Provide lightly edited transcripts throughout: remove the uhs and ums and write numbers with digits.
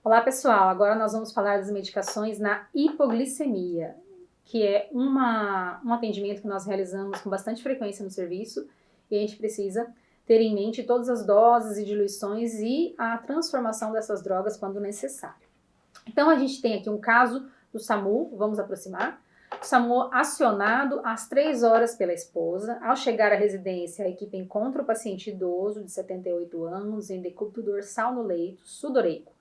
Olá pessoal, agora nós vamos falar das medicações na hipoglicemia, que é um atendimento que nós realizamos com bastante frequência no serviço e a gente precisa ter em mente todas as doses e diluições e a transformação dessas drogas quando necessário. Então a gente tem aqui um caso do SAMU, vamos aproximar. O SAMU acionado às 3 horas pela esposa. Ao chegar à residência, a equipe encontra o paciente idoso de 78 anos em decúbito dorsal no leito, sudoreico,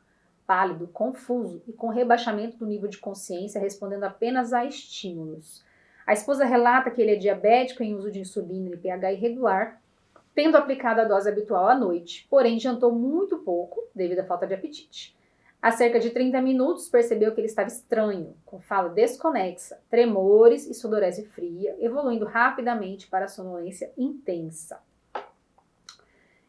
pálido, confuso e com rebaixamento do nível de consciência, respondendo apenas a estímulos. A esposa relata que ele é diabético em uso de insulina e pH irregular, tendo aplicado a dose habitual à noite, porém jantou muito pouco devido à falta de apetite. Há cerca de 30 minutos percebeu que ele estava estranho, com fala desconexa, tremores e sudorese fria, evoluindo rapidamente para a sonolência intensa.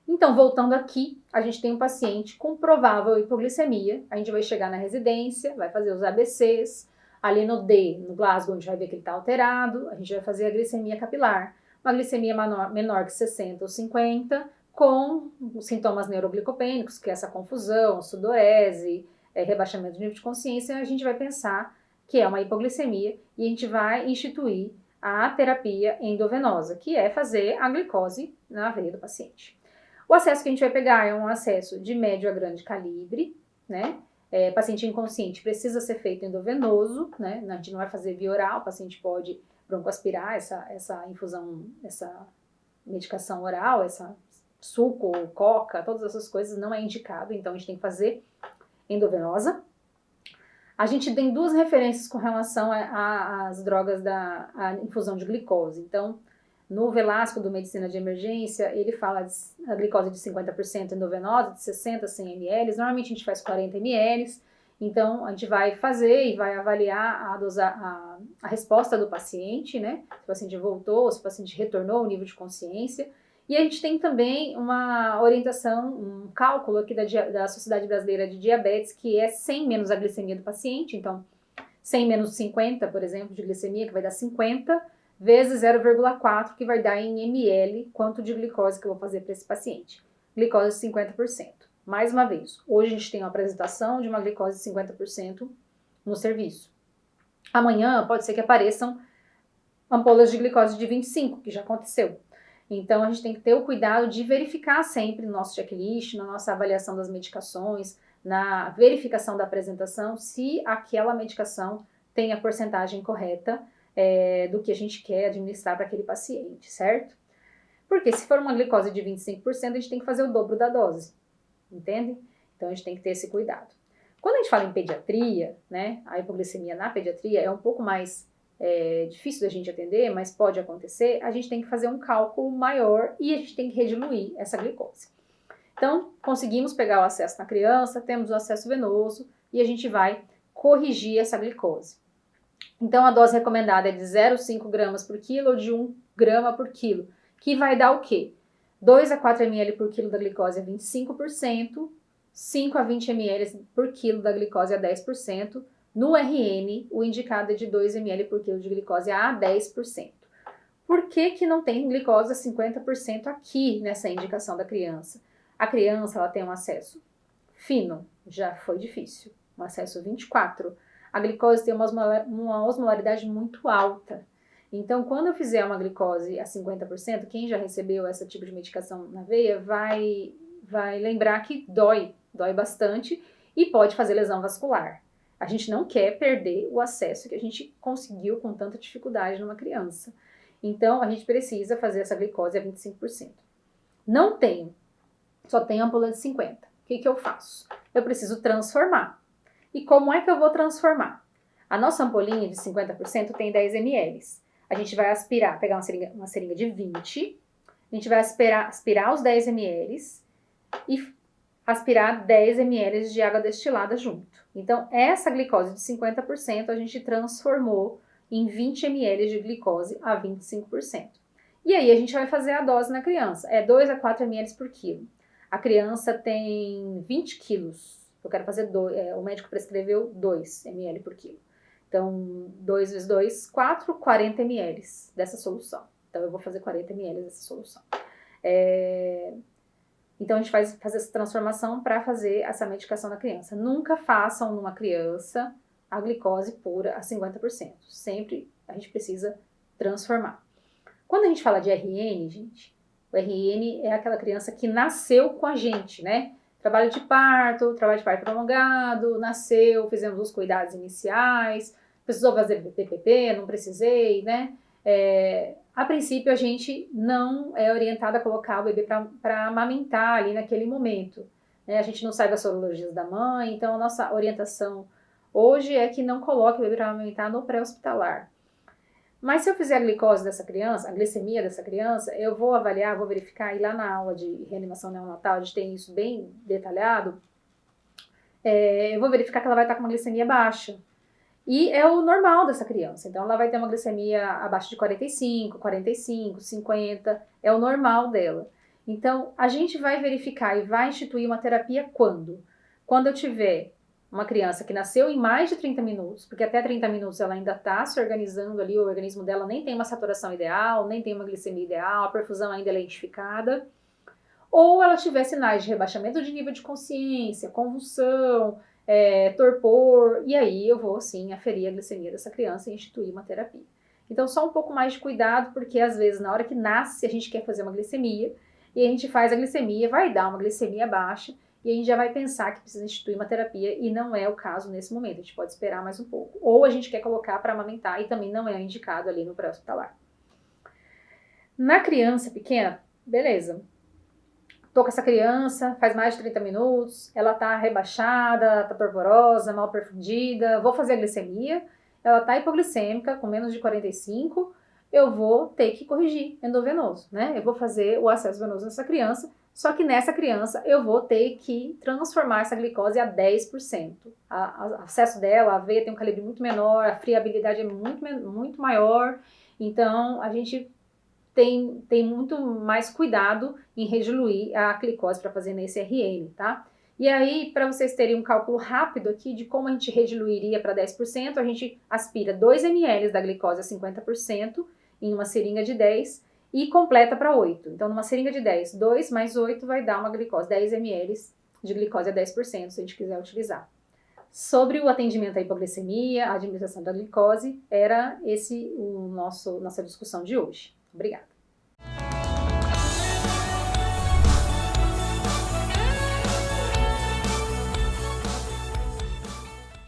Então, voltando aqui, a gente tem um paciente com provável hipoglicemia. A gente vai chegar na residência, vai fazer os ABCs. Ali no D, no Glasgow, a gente vai ver que ele está alterado. A gente vai fazer a glicemia capilar. Uma glicemia menor que 60 ou 50, com os sintomas neuroglicopênicos, que é essa confusão, sudorese, rebaixamento do nível de consciência. A gente vai pensar que é uma hipoglicemia e a gente vai instituir a terapia endovenosa, que é fazer a glicose na veia do paciente. O acesso que a gente vai pegar é um acesso de médio a grande calibre, né? Paciente inconsciente precisa ser feito endovenoso, né? A gente não vai fazer via oral, o paciente pode broncoaspirar essa infusão, essa medicação oral, essa suco, coca, todas essas coisas não é indicado, então a gente tem que fazer endovenosa. A gente tem duas referências com relação às drogas da infusão de glicose. Então, no Velasco do Medicina de Emergência, ele fala de a glicose de 50% endovenosa, de 60 a 100 ml. Normalmente a gente faz 40 ml. Então, a gente vai fazer e vai avaliar a resposta do paciente, né? Se o paciente voltou, se o paciente retornou ao nível de consciência. E a gente tem também uma orientação, um cálculo aqui da Sociedade Brasileira de Diabetes, que é 100 menos a glicemia do paciente. Então, 100 menos 50, por exemplo, de glicemia, que vai dar 50, vezes 0,4, que vai dar em ml, quanto de glicose que eu vou fazer para esse paciente. Glicose de 50%. Mais uma vez, hoje a gente tem uma apresentação de uma glicose de 50% no serviço. Amanhã pode ser que apareçam ampolas de glicose de 25, que já aconteceu. Então, a gente tem que ter o cuidado de verificar sempre no nosso checklist, na nossa avaliação das medicações, na verificação da apresentação, se aquela medicação tem a porcentagem correta do que a gente quer administrar para aquele paciente, certo? Porque se for uma glicose de 25%, a gente tem que fazer o dobro da dose, entende? Então, a gente tem que ter esse cuidado. Quando a gente fala em pediatria, né, a hipoglicemia na pediatria é um pouco mais difícil da gente atender, mas pode acontecer, a gente tem que fazer um cálculo maior e a gente tem que rediluir essa glicose. Então, conseguimos pegar o acesso na criança, temos o acesso venoso e a gente vai corrigir essa glicose. Então, a dose recomendada é de 0,5 gramas por quilo ou de 1 grama por quilo, que vai dar o quê? 2 a 4 ml por quilo da glicose a 25%, 5 a 20 ml por quilo da glicose a 10%, no RN, o indicado é de 2 ml por quilo de glicose a 10%. Por que não tem glicose a 50% aqui nessa indicação da criança? A criança ela tem um acesso fino, já foi difícil, um acesso 24. A glicose tem uma osmolaridade muito alta. Então, quando eu fizer uma glicose a 50%, quem já recebeu esse tipo de medicação na veia vai lembrar que dói bastante e pode fazer lesão vascular. A gente não quer perder o acesso que a gente conseguiu com tanta dificuldade numa criança. Então, a gente precisa fazer essa glicose a 25%. Não tenho, só tenho ampola de 50%. O que eu faço? Eu preciso transformar. E como é que eu vou transformar? A nossa ampolinha de 50% tem 10 ml. A gente vai aspirar, pegar uma seringa de 20, a gente vai aspirar os 10 ml e aspirar 10 ml de água destilada junto. Então, essa glicose de 50% a gente transformou em 20 ml de glicose a 25%. E aí a gente vai fazer a dose na criança, é 2 a 4 ml por quilo. A criança tem 20 quilos, eu quero fazer o médico prescreveu 2 ml por quilo. Então, 2 vezes 2, 4, 40 ml dessa solução. Então, eu vou fazer 40 ml dessa solução. Então, a gente faz essa transformação para fazer essa medicação na criança. Nunca façam numa criança a glicose pura a 50%. Sempre a gente precisa transformar. Quando a gente fala de RN, gente, o RN é aquela criança que nasceu com a gente, né? Trabalho de parto prolongado, nasceu, fizemos os cuidados iniciais, precisou fazer PPP, não precisei, né? A princípio, a gente não é orientado a colocar o bebê para amamentar ali naquele momento, né? A gente não sabe as sorologias da mãe, então a nossa orientação hoje é que não coloque o bebê para amamentar no pré-hospitalar. Mas se eu fizer a glicose dessa criança, a glicemia dessa criança, eu vou avaliar, vou verificar, e lá na aula de reanimação neonatal, a gente tem isso bem detalhado, eu vou verificar que ela vai estar com uma glicemia baixa. E é o normal dessa criança. Então, ela vai ter uma glicemia abaixo de 45, 50, é o normal dela. Então, a gente vai verificar e vai instituir uma terapia quando? Quando eu tiver uma criança que nasceu em mais de 30 minutos, porque até 30 minutos ela ainda está se organizando ali, o organismo dela nem tem uma saturação ideal, nem tem uma glicemia ideal, a perfusão ainda é lentificada, ou ela tiver sinais de rebaixamento de nível de consciência, convulsão, torpor, e aí eu vou sim aferir a glicemia dessa criança e instituir uma terapia. Então só um pouco mais de cuidado, porque às vezes na hora que nasce a gente quer fazer uma glicemia, e a gente faz a glicemia, vai dar uma glicemia baixa, e a gente já vai pensar que precisa instituir uma terapia, e não é o caso nesse momento, a gente pode esperar mais um pouco. Ou a gente quer colocar para amamentar, e também não é indicado ali no pré-hospitalar. Na criança pequena, beleza. Tô com essa criança, faz mais de 30 minutos, ela tá rebaixada, tá torporosa, mal perfundida, vou fazer a glicemia, ela tá hipoglicêmica, com menos de 45, eu vou ter que corrigir endovenoso, né? Eu vou fazer o acesso venoso nessa criança, só que nessa criança eu vou ter que transformar essa glicose a 10%. O acesso dela, a veia tem um calibre muito menor, a friabilidade é muito maior, então a gente tem muito mais cuidado em rediluir a glicose para fazer nesse RN, tá? E aí, para vocês terem um cálculo rápido aqui de como a gente rediluiria para 10%, a gente aspira 2 ml da glicose a 50% em uma seringa de 10 e completa para 8. Então, numa seringa de 10, 2 mais 8 vai dar uma glicose, 10 ml de glicose a 10%, se a gente quiser utilizar. Sobre o atendimento à hipoglicemia, a administração da glicose, era esse nossa discussão de hoje. Obrigada.